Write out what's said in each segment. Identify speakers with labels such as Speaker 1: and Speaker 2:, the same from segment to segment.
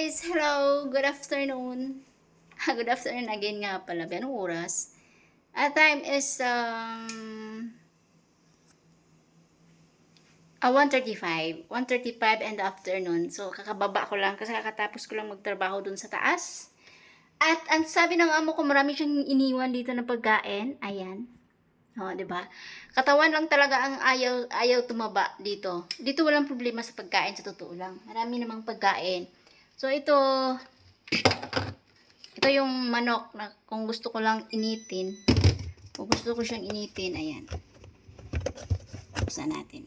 Speaker 1: guys! Hello! Good afternoon! Good afternoon again nga pala. Anong oras? Time is 1:35. 1:35 in the afternoon. So, kakababa ko lang kasi kakatapos ko lang magtrabaho dun sa taas. At ang sabi ng amo ko, marami siyang iniwan dito na pagkain. Ayan. O, diba? Katawan lang talaga ang ayaw tumaba dito. Dito walang problema sa pagkain, sa totoo lang. Marami namang pagkain. So, ito yung manok na kung gusto ko lang initin. Kung gusto ko siyang initin, ayan. Buksan natin.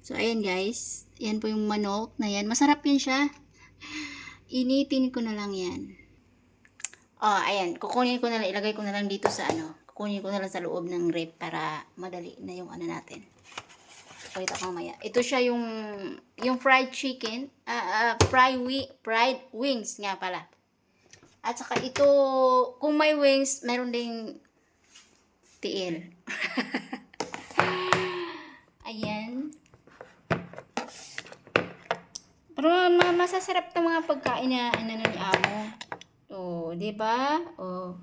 Speaker 1: So, ayan guys. Yan po yung manok na yan. Masarap yan siya. Initin ko na lang yan. Oh, ayan. Kukunin ko na lang. Ilagay ko na lang dito sa kukunin ko na lang sa loob ng rep para madali na yung natin. Pakita ko mamaya. Ito siya yung fried chicken. Fried wings nga pala. At saka ito, kung may wings, meron ding tiil. Ayan. Pero masasarap ng mga pagkain na ni amo. Oh, di ba? Oh.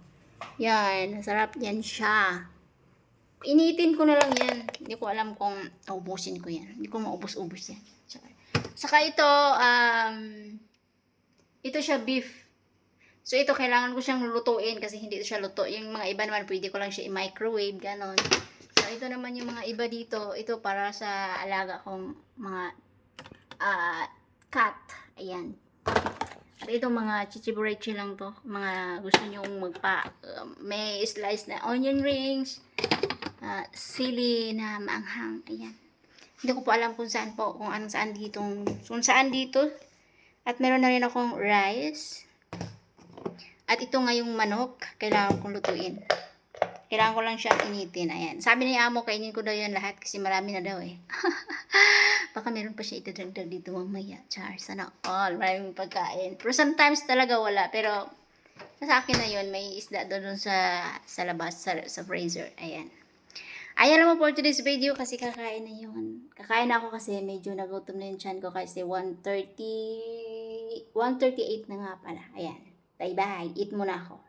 Speaker 1: Yan, sarap yan siya. Initin ko na lang yan. Hindi ko alam kung ubusin ko yan. Hindi ko maubos-ubos yan. Saka ito, ito siya beef. So ito, kailangan ko siyang lutuin kasi hindi siya luto. Yung mga iba naman, pwede ko lang siya i-microwave, ganon. So ito naman yung mga iba dito. Ito para sa alaga kong mga cat. Ayan. At ito mga chichiburechi lang to. Mga gusto nyong may slice na onion rings. Sili na maanghang. Ayan. Hindi ko po alam kung saan po. Kung saan dito. At meron na rin akong rice. At ito nga yung manok. Kailangan kong lutuin. Kailangan ko lang siyang initin. Ayan. Sabi ni amo, kainin ko daw yan lahat kasi marami na daw eh. Baka meron pa siya itadagdag dito mamaya. Char, sana all. Maraming pagkain. Pero sometimes talaga wala. Pero sa akin na yun, may isda doon sa labas, sa freezer. Ayan. Ayan naman for today's video kasi kakain na yun. Kakain na ako kasi medyo nagutom na yung tiyan ko kasi 1:38 na nga pala. Ayan. Bye-bye. Eat muna ako.